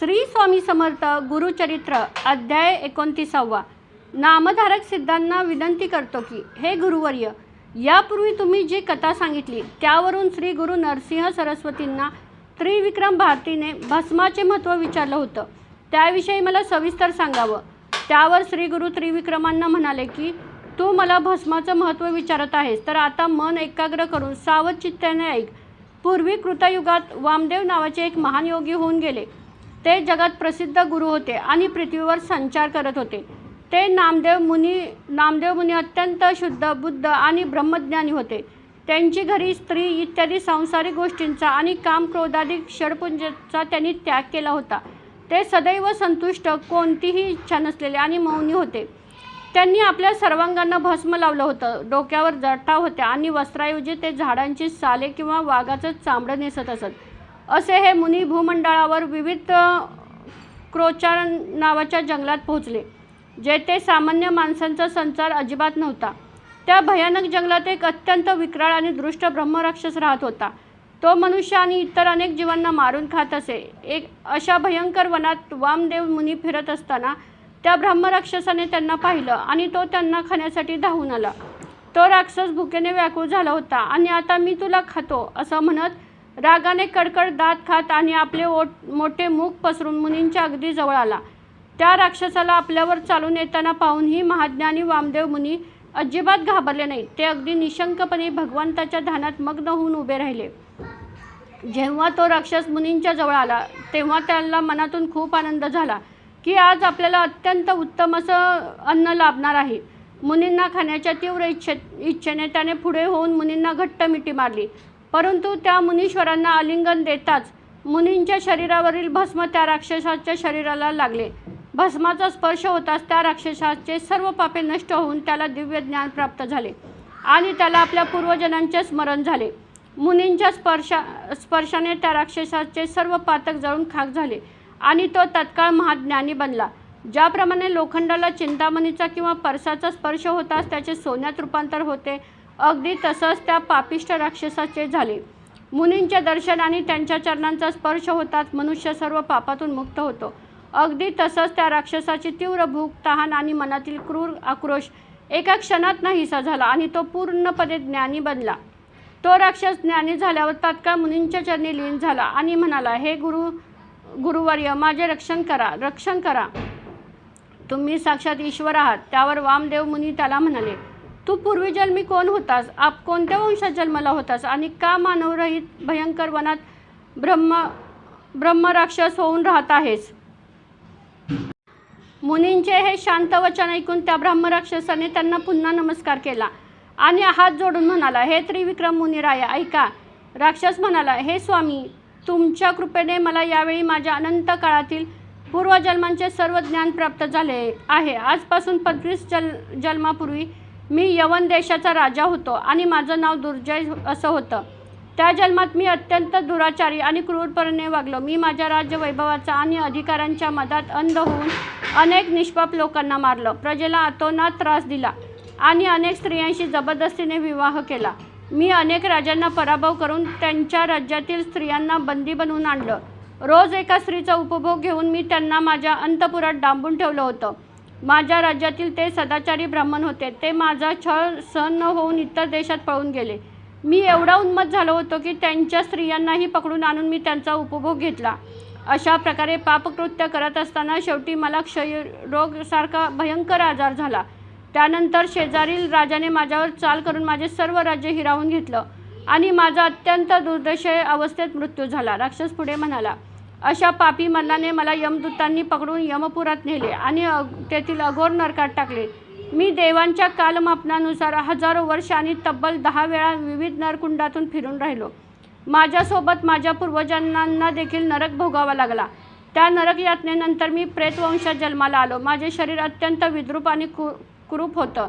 श्री स्वामी समर्थ गुरुचरित्र अध्याय 29. नामधारक सिद्धांना विनंती करतो की हे गुरुवर्य, यापूर्वी तुम्ही जी कथा सांगितली त्यावरून श्री गुरु नरसिंह सरस्वतींना त्रिविक्रम भारतीने भस्माचे महत्त्व विचारलं होतं. त्याविषयी मला सविस्तर सांगावं. त्यावर श्री गुरु त्रिविक्रमांना म्हणाले की तू मला भस्माचं महत्त्व विचारत आहेस, तर आता मन एकाग्र करून सावध चित्ताने ऐक. पूर्वी कृतयुगात वामदेव नावाचे एक महान योगी होऊन गेले. ते जगात प्रसिद्ध गुरु होते आणि पृथ्वीवर संचार करत होते. ते नामदेव मुनी अत्यंत शुद्ध बुद्ध आणि ब्रह्मज्ञानी होते. त्यांची घरी स्त्री इत्यादी सांसारिक गोष्टींचा आणि काम क्रोधादी षडपुंजाचा त्यांनी त्याग केला होता. ते सदैव संतुष्ट, कोणतीही इच्छा नसलेले आणि मौनी होते. त्यांनी आपल्या सर्वांगांना भस्म लावलं होतं. डोक्यावर जटा होत्या आणि वस्त्राऐवजी ते झाडांची साले किंवा वाघाचं चामडं नेसत असत. असे हे मुनी भूमंडळावर विविध क्रोचार नावाच्या जंगलात पोहोचले, जेथे सामान्य माणसांचा संचार अजिबात नव्हता. त्या भयानक जंगलात एक अत्यंत विक्राळ आणि दृष्ट ब्रह्मराक्षस राहत होता. तो मनुष्य आणि इतर अनेक जीवांना मारून खात असे. एक अशा भयंकर वनात वामदेव मुनी फिरत असताना त्या ब्रह्मराक्षसाने त्यांना पाहिलं आणि तो त्यांना खाण्यासाठी धावून आला. तो राक्षस भुकेने व्याकुळ झाला होता आणि आता मी तुला खातो असं म्हणत रागाने कडकड दात खात आणि आपले मोठे मुख पसरून मुनींच्या अगदी जवळ आला. त्या राक्षसाला आपल्यावर चालून येताना पाहूनही महाज्ञानी वामदेव मुनी अजिबात घाबरले नाहीत. ते अगदी निशंकपणे भगवंताच्या ध्यानात मग्न होऊन उभे राहिले. जेव्हा तो राक्षस मुनींच्या जवळ आला तेव्हा त्याला मनातून खूप आनंद झाला की आज आपल्याला अत्यंत उत्तम असं अन्न लाभणार आहे. मुनींना खाण्याच्या तीव्र इच्छेने त्याने पुढे होऊन मुनींना घट्ट मिठी मारली. परंतु त्या मुनीश्वरांना आलिंगन देताच मुनींच्या शरीरावरील भस्म त्या राक्षसाच्या शरीराला लागले. भस्माचा स्पर्श होताच त्या राक्षसाचे सर्व पापे नष्ट होऊन त्याला दिव्य ज्ञान प्राप्त झाले आणि त्याला आपल्या पूर्वजनांचे स्मरण झाले. मुनींच्या स्पर्शाने त्या राक्षसाचे सर्व पातक जळून खाक झाले आणि तो तत्काळ महाज्ञानी बनला. ज्याप्रमाणे लोखंडाला चिंतामणीचा किंवा परसाचा स्पर्श होताच त्याचे सोन्यात रूपांतर होते, अगदी तसंच त्या पापिष्ट राक्षसाचे झाले. मुनींचे दर्शन आणि त्यांच्या चरणांचा स्पर्श होताच मनुष्य सर्व पापातून मुक्त होतो. अगदी तसंच त्या राक्षसाची तीव्र भूक, तहान आणि मनातील क्रूर आक्रोश एका क्षणात नाहीसा झाला आणि तो पूर्णपणे ज्ञानी बनला. तो राक्षस ज्ञानी झाल्यावर तात्काळ मुनींच्या चरणी लीन झाला आणि म्हणाला, हे गुरुवर्य, माझे रक्षण करा. तुम्ही साक्षात ईश्वर आहात. त्यावर वामदेव मुनी त्याला म्हणाले, तू पूर्वीजन्मी कोण होतास? कोणत्या वंशात जन्मला होतास आणि का मानवरहित भयंकर वनात ब्रह्मराक्षस होऊन राहत आहेस? मुनींचे हे शांत वचन ऐकून त्या ब्रह्मराक्षसाने त्यांना पुन्हा नमस्कार केला आणि हात जोडून म्हणाला, हे त्रिविक्रम मुनिराया, ऐका. राक्षस म्हणाला, हे स्वामी, तुमच्या कृपेने मला यावेळी माझ्या अनंत काळातील पूर्वजन्मांचे सर्व ज्ञान प्राप्त झाले आहे. आजपासून 25 जन्मापूर्वी मी यवन देशाचा राजा होतो आणि माझं नाव दुर्जय असं होतं. त्या जन्मात मी अत्यंत दुराचारी आणि क्रूरपणे वागलो. मी माझ्या राज्यवैभवाचा आणि अधिकारांच्या मदात अंध होऊन अनेक निष्पाप लोकांना मारलं, प्रजेला अतोनात त्रास दिला आणि अनेक स्त्रियांशी जबरदस्तीने विवाह केला. मी अनेक राजांना पराभव करून त्यांच्या राज्यातील स्त्रियांना बंदी बनवून आणलं. रोज एका स्त्रीचा उपभोग घेऊन मी त्यांना माझ्या अंतपुरात डांबून ठेवलं होतं. माझ्या राज्यातील ते सदाचारी ब्राह्मण होते. ते माझा छळ सहन न होऊन इतर देशात पळून गेले. मी एवढा उन्मत्त झालो होतो की त्यांच्या स्त्रियांनाही पकडून आणून मी त्यांचा उपभोग घेतला. अशा प्रकारे पापकृत्य करत असताना शेवटी मला क्षयरोगासारखा भयंकर आजार झाला. त्यानंतर शेजारील राजाने माझ्यावर चाल करून माझे सर्व राज्य हिरावून घेतलं आणि माझा अत्यंत दुर्दशा अवस्थेत मृत्यू झाला. राक्षस पुढे म्हणाला, अशा पापी मरणाने मला यमदूतांनी पकडून यमपुरात नेले आणि तेथील अघोर नरकात टाकले. मी देवांच्या कालमापनानुसार हजारो वर्ष आणि तब्बल 10 वेळा विविध नरकुंडातून फिरून राहिलो. माझ्यासोबत माझ्या पूर्वजांना देखील नरक भोगावा लागला. त्या नरक यातनेनंतर मी प्रेतवंशात जन्माला आलो. माझे शरीर अत्यंत विद्रूप आणि कुरूप होतं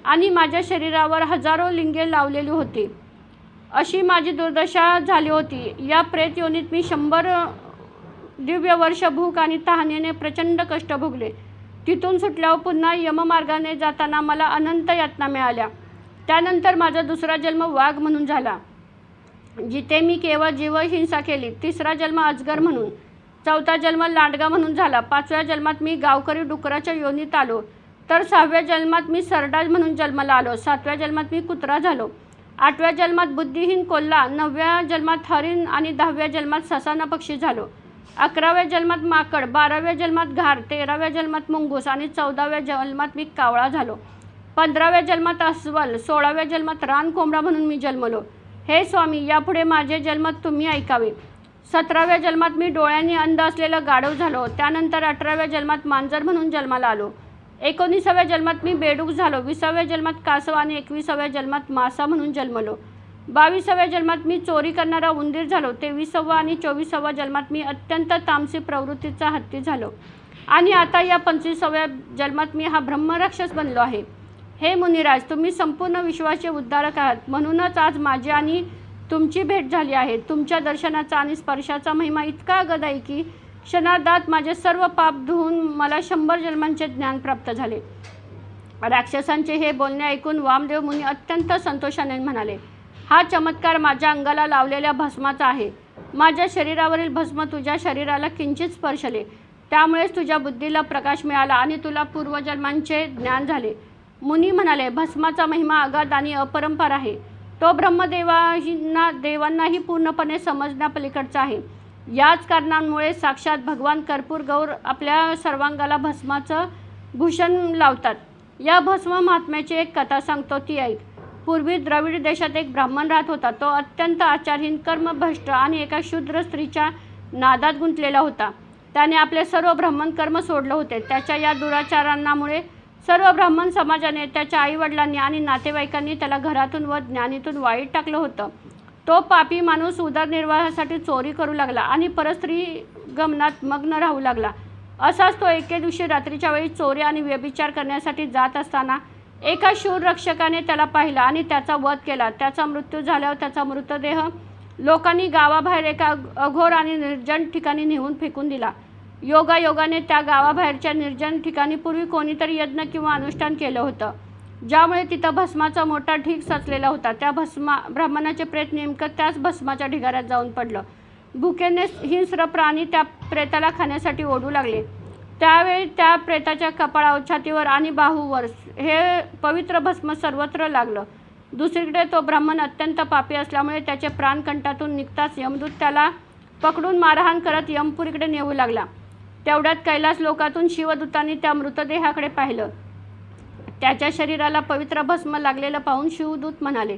आणि माझ्या शरीरावर हजारो लिंगे लावलेली होती. अशी माझी दुर्दशा झाली होती. या प्रेत योनीत मी 100 दिव्य वर्ष भूक आणि तहानेने प्रचंड कष्ट भोगले. तिथून सुटल्यावर पुन्हा यममार्गाने जाताना मला अनंत यातना मिळाल्या. त्यानंतर माझा दुसरा जन्म वाघ म्हणून झाला, जिथे मी केवळ जीवहिंसा केली. तिसरा जन्म अजगर म्हणून, 4था जन्म लांडगा म्हणून झाला. 5व्या जन्मात मी गावकरी डुकराच्या योनीत आलो. तर 6व्या जन्मात मी सरडा म्हणून जन्माला आलो. 7व्या जन्मात मी कुत्रा झालो. 8व्या जन्मात बुद्धिहीन कोल्हा. 9व्या जन्मात हरिण आणि 10व्या जन्मात ससाना पक्षी झालो. 11व्या जन्मात माकड. 12व्या जन्मात घार. 13व्या जन्मात मुंगूस आणि 14व्या जन्मात मी कावळा झालो. 15व्या जन्मात अस्वल. 16व्या जन्मात रान कोंबडा म्हणून मी जन्मलो. हे स्वामी, यापुढे माझे जन्म तुम्ही ऐकावे. 17व्या जन्मात मी डोळ्यांनी अंध असलेलं गाढव झालो. त्यानंतर 18व्या जन्मात मांजर म्हणून जन्माला आलो. 19व्या जन्मात मी बेडूक झालो. 20व्या जन्मात कासव आणि 21व्या जन्मात मासा म्हणून जन्मलो. 22व्या जन्मात मी चोरी करणारा उंदीर झालो. 23व्या आणि 24व्या जन्मात मी अत्यंत तामसी प्रवृत्तीचा हत्ती झालो. आणि आता या 25व्या जन्मात मी हा ब्रह्मराक्षस बनलो आहे. हे मुनिराज, तुम्ही संपूर्ण विश्वाचे उद्धारक आहात. म्हणूनच आज माझी आणि तुमची भेट झाली आहे. तुमच्या दर्शनाचा आणि स्पर्शाचा महिमा इतका अगद आहे की क्षणार्धात माझे सर्व पाप धुवून मला 100 जन्मांचे ज्ञान प्राप्त झाले. राक्षसांचे हे बोलणे ऐकून वामदेव मुनी अत्यंत संतोषाने म्हणाले, हा चमत्कार माझ्या अंगाला लावलेल्या भस्माचा आहे. माझ्या शरीरावरील भस्म तुझ्या शरीराला किंचित स्पर्शले. त्यामुळेच तुझ्या बुद्धीला प्रकाश मिळाला आणि तुला पूर्वजन्मांचे ज्ञान झाले. मुनी म्हणाले, भस्माचा महिमा अगाध आणि अपरंपार आहे. तो देवांनाही पूर्णपणे समजण्यापलीकडचा आहे. याच कारणांमुळे साक्षात भगवान कर्पूर गौर आपल्या सर्वांगाला भस्माचं भूषण लावतात. या भस्म महात्म्याची एक कथा सांगतो, ती ऐक. पूर्वी द्रविड देशात एक ब्राह्मण राहत होता. तो अत्यंत आचारहीन, कर्मभ्रष्ट आणि एका शूद्र स्त्रीच्या नादात गुंतलेला होता. त्याने आपले सर्व ब्राह्मण कर्म सोडले होते. त्याच्या या दुराचारांमुळे सर्व ब्राह्मण समाजाने, त्याच्या आईवडिलांनी आणि नातेवाईकांनी त्याला घरातून व ज्ञानीतून वाईट टाकलं होतं. तो पापी माणूस उदरनिर्वाहासाठी चोरी करू लागला आणि परस्त्री गमनात मग्न राहू लागला. असाच तो एके दिवशी रात्रीच्या वेळी चोरी आणि व्यभिचार करण्यासाठी जात असताना एका शूर रक्षकाने त्याला पाहिला आणि त्याचा वध केला. त्याचा मृत्यू झाल्यावर त्याचा मृतदेह लोकांनी गावाबाहेर एका अघोर आणि निर्जन ठिकाणी नेऊन फेकून दिला. योगायोगाने त्या गावाबाहेरच्या निर्जन ठिकाणी पूर्वी कोणीतरी यज्ञ किंवा अनुष्ठान केलं होतं, ज्यामुळे तिथं भस्माचा मोठा ढीग साचलेला होता. त्या ब्राह्मणाचे प्रेत नेमकं त्याच भस्माच्या ढिगाऱ्यात जाऊन पडलं. भुकेने हिंस्र प्राणी त्या प्रेताला खाण्यासाठी ओढू लागले. त्यावेळी त्या प्रेताच्या कपाळावर, छातीवर आणि बाहूवर हे पवित्र भस्म सर्वत्र लागलं. दुसरीकडे तो ब्राह्मण अत्यंत पापी असल्यामुळे त्याचे प्राण कंठातून निघताच यमदूत त्याला पकडून मारहाण करत यमपुरीकडे नेऊ लागला. तेवढ्यात कैलास लोकातून शिवदूतांनी त्या मृतदेहाकडे पाहिलं. त्याच्या शरीराला पवित्र भस्म लागलेलं पाहून शिवदूत म्हणाले,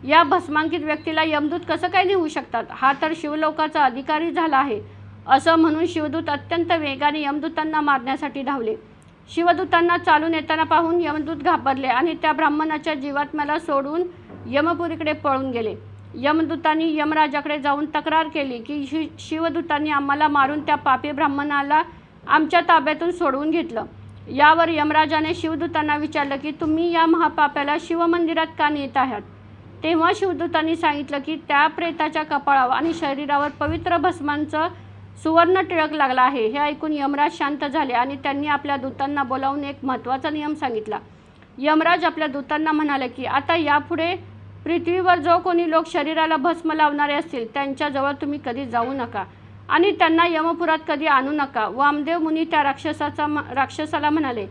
या भस्मांकित व्यक्तीला यमदूत कसं काय नेऊ शकतात? हा तर शिवलोकाचा अधिकारी झाला आहे. असं म्हणून शिवदूत अत्यंत वेगाने यमदूतांना मारण्यासाठी धावले. शिवदूतांना चालून येताना पाहून यमदूत घाबरले आणि त्या ब्राह्मणाच्या जीवात्म्याला सोडून यमपुरीकडे पळून गेले. यमदूतांनी यमराजाकडे जाऊन तक्रार केली की शिवदूतांनी आम्हाला मारून त्या पापी ब्राह्मणाला आमच्या ताब्यातून सोडवून घेतलं. यावर यमराजाने शिवदूतांना विचारलं की तुम्ही या महापाप्याला शिवमंदिरात का नेत आहात? तेव्हा शिवदूतांनी सांगितलं की त्या प्रेताच्या कपाळावर आणि शरीरावर पवित्र भस्मांचं सुवर्ण टिळक लागला आहे. हे ऐकून यमराज शांत झाले आणि त्यांनी आपल्या दूतांना बोलावून एक महत्त्वाचा नियम सांगितला. यमराज आपल्या दूतांना म्हणाले की आता यापुढे पृथ्वीवर जो कोणी लोक शरीराला भस्म लावणारे असतील त्यांच्याजवळ तुम्ही कधी जाऊ नका आणि त्यांना यमपुरात कधी आणू नका. वामदेव मुनी त्या राक्षसाला म्हणाले,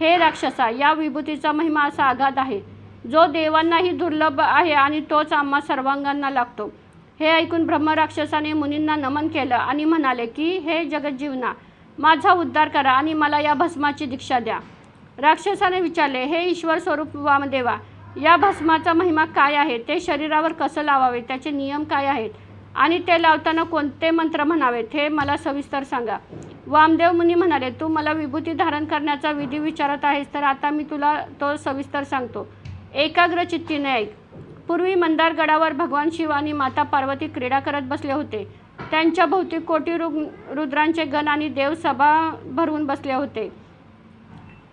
हे राक्षसा, या विभूतीचा महिमा असा अगाध आहे जो देवांनाही दुर्लभ आहे आणि तोच आम्हा सर्वांगांना लागतो. हे ऐकून ब्रह्मराक्षसाने मुनींना नमन केलं आणि म्हणाले की हे जगज्जीवना, माझा उद्धार करा आणि मला या भस्माची दीक्षा द्या. राक्षसाने विचारले, हे ईश्वर स्वरूप वामदेवा, या भस्माचा महिमा काय आहे? ते शरीरावर कसं लावावे? त्याचे नियम काय आहेत? आणि ते लावताना कोणते मंत्र म्हणावेत? हे मला सविस्तर सांगा. वामदेव मुनी म्हणाले, तू मला विभूती धारण करण्याचा विधी विचारत आहेस, तर आता मी तुला तो सविस्तर सांगतो. एकाग्र चित्तीने ऐक. पूर्वी मंदारगडावर भगवान शिव आणि माता पार्वती क्रीडा करत बसले होते. त्यांच्या भोवती कोटी रुद्रांचे गण आणि देव सभा भरवून बसले होते.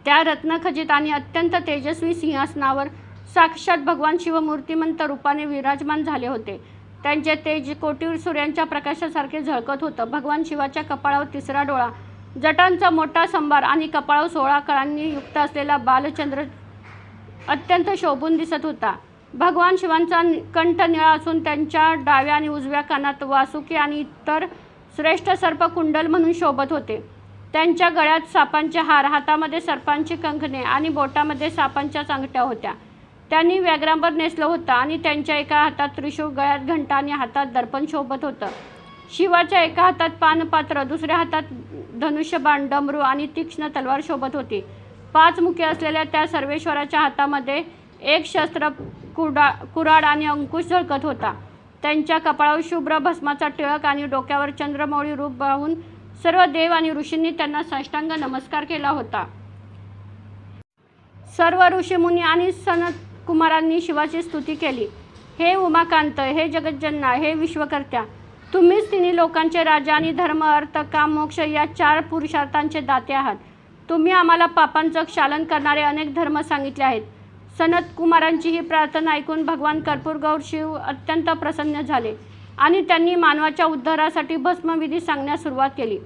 त्या रत्नखचित आणि अत्यंत तेजस्वी सिंहासनावर साक्षात भगवान शिव मूर्तिमंत रूपाने विराजमान झाले होते. त्यांचे तेज कोटी सूर्यांच्या प्रकाशासारखे झळकत होतं. भगवान शिवाच्या कपाळावर 3रा डोळा, जटांचा मोठा संभार आणि कपाळावर 16 कळांनी युक्त असलेला बालचंद्र अत्यंत शोभून दिसत होता. भगवान शिवांचा कंठ निळा असून त्यांच्या डाव्या आणि उजव्या कानात वासुकी आणि इतर श्रेष्ठ सर्प कुंडल म्हणून शोभत होते. त्यांच्या गळ्यात सापांचे हार, हातामध्ये सर्पांची कंकणे आणि बोटामध्ये सापांच्या अंगठ्या होत्या. त्यांनी व्याघ्रांबर नेसलं होतं आणि त्यांच्या एका हातात त्रिशूळ, गळ्यात घंटा आणि हातात दर्पण शोभत होतं. शिवाच्या एका हातात पानपात्र, दुसऱ्या हातात धनुष्यबाण, डमरू आणि तीक्ष्ण तलवार शोभत होती. 5 मुखे असलेल्या त्या सर्वेश्वराच्या हातामध्ये एक शस्त्र, कुऱ्हाड आणि अंकुश झळकत होता. त्यांच्या कपाळावर शुभ्र भस्माचा टिळक आणि डोक्यावर चंद्रमौळी रूप पाहून सर्व देव आणि ऋषींनी त्यांना साष्टांग नमस्कार केला होता. सर्व ऋषीमुनी आणि सनतकुमारांनी शिवाची स्तुती केली. हे उमाकांत, हे जगज्जनना, हे विश्वकर्त्या, तुम्हीच तिन्ही लोकांचे राजा आणि धर्म, अर्थ, काम, मोक्ष या 4 पुरुषार्थांचे दाते आहात. तुम्ही आम्हाला पापांचं क्षालन करणारे अनेक धर्म सांगितले आहेत. सनतकुमारांची ही प्रार्थना ऐकून भगवान कर्पूरगौर शिव अत्यंत प्रसन्न झाले आणि त्यांनी मानवाच्या उद्धारासाठी भस्मविधी सांगण्यास सुरुवात केली.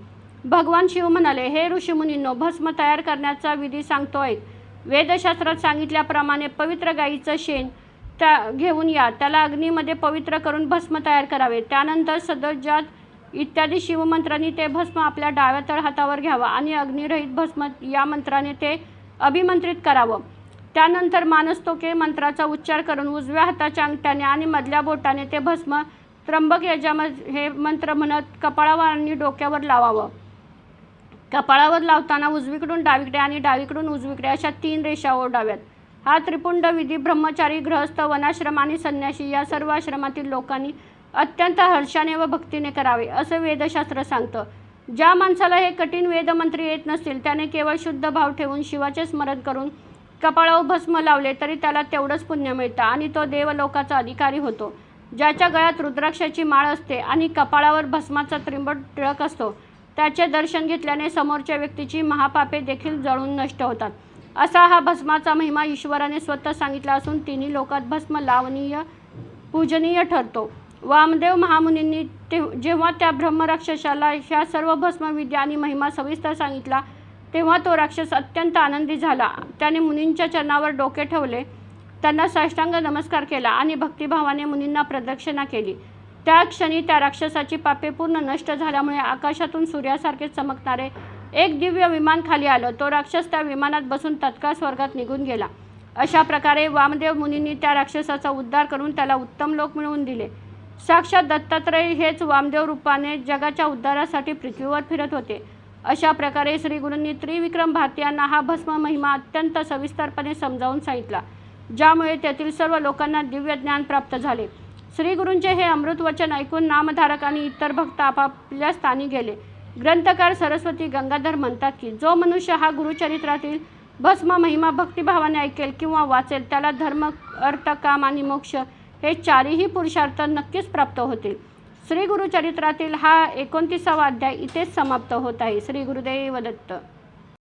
भगवान शिव म्हणाले, हे ऋषीमुनींनो, भस्म तयार करण्याचा विधी सांगतो ऐक. वेदशास्त्रात सांगितल्याप्रमाणे पवित्र गायीचं शेण घेऊन या, त्याला अग्नीमध्ये पवित्र करून भस्म तयार करावे. त्यानंतर सदोजात इत्यादी शिवमंत्रांनी ते भस्म आपल्या डाव्या तळहातावर घ्यावं आणि अग्निरहित भस्म या मंत्राने ते अभिमंत्रित करावं. त्यानंतर मानस्तोके मंत्राचा उच्चार करून उजव्या हाताच्या अंगठ्याने आणि मधल्या बोटाने ते भस्म त्र्यंबक यजामह हे मंत्र म्हणत कपाळावर आणि डोक्यावर लावावं. कपाळावर लावताना उजवीकडून डावीकडे आणि डावीकडून उजवीकडे अशा 3 रेषा ओढाव्यात. हा त्रिपुंड विधी ब्रह्मचारी, गृहस्थ, वनाश्रम आणि संन्यासी या सर्व आश्रमातील लोकांनी अत्यंत हर्षाने व भक्तीने करावे, असं वेदशास्त्र सांगतं. ज्या माणसाला हे कठीण वेदमंत्र येत नसतील त्याने केवळ शुद्ध भाव ठेवून शिवाचे स्मरण करून कपाळावर भस्म लावले तरी त्याला तेवढंच पुण्य मिळतं आणि तो देवलोकाचा अधिकारी होतो. ज्याच्या गळ्यात रुद्राक्षाची माळ असते आणि कपाळावर भस्माचा त्रिंबट टिळक असतो त्याचे दर्शन घेतल्याने समोरच्या व्यक्तीची महापापे देखील जळून नष्ट होतात. असा हा भस्माचा महिमा ईश्वराने स्वतः सांगितला असून तिन्ही लोकात भस्म लावणीय, पूजनीय ठरतो. वामदेव महामुनींनी जेव्हा त्या ब्रह्मराक्षसाला ह्या सर्व भस्मविद्या आणि महिमा सविस्तर सांगितला तेव्हा तो राक्षस अत्यंत आनंदी झाला. त्याने मुनींच्या चरणावर डोके ठेवले, त्यांना साष्टांग नमस्कार केला आणि भक्तिभावाने मुनींना प्रदक्षिणा केली. त्या क्षणी त्या राक्षसाची पापे पूर्ण नष्ट झाल्यामुळे आकाशातून सूर्यासारखे चमकणारे एक दिव्य विमान खाली आलं. तो राक्षस त्या विमानात बसून तत्काळ स्वर्गात निघून गेला. अशा प्रकारे वामदेव मुनींनी त्या राक्षसाचा उद्धार करून त्याला उत्तम लोक मिळवून दिले. साक्षात दत्तात्रय हेच वामदेव रूपाने जगाच्या उद्धारासाठी पृथ्वीवर फिरत होते. अशा प्रकारे श्रीगुरूंनी त्रिविक्रम भारतीयांना हा भस्म महिमा अत्यंत सविस्तरपणे समजावून सांगितला, ज्यामुळे तेथील सर्व लोकांना दिव्य ज्ञान प्राप्त झाले. श्रीगुरूंचे हे अमृत वचन ऐकून नामधारक आणि इतर भक्त आपापल्या स्थानी गेले. ग्रंथकार सरस्वती गंगाधर म्हणतात की जो मनुष्य हा गुरुचरित्रातील भस्म महिमा भक्तिभावाने ऐकेल किंवा वाचेल त्याला धर्म, अर्थ, काम आणि मोक्ष हे 4ही पुरुषार्थ नक्कीच प्राप्त होतील. श्री गुरुचरित्रातील हा 29वा अध्याय इथेच समाप्त होत आहे. श्री गुरुदेव दत्त.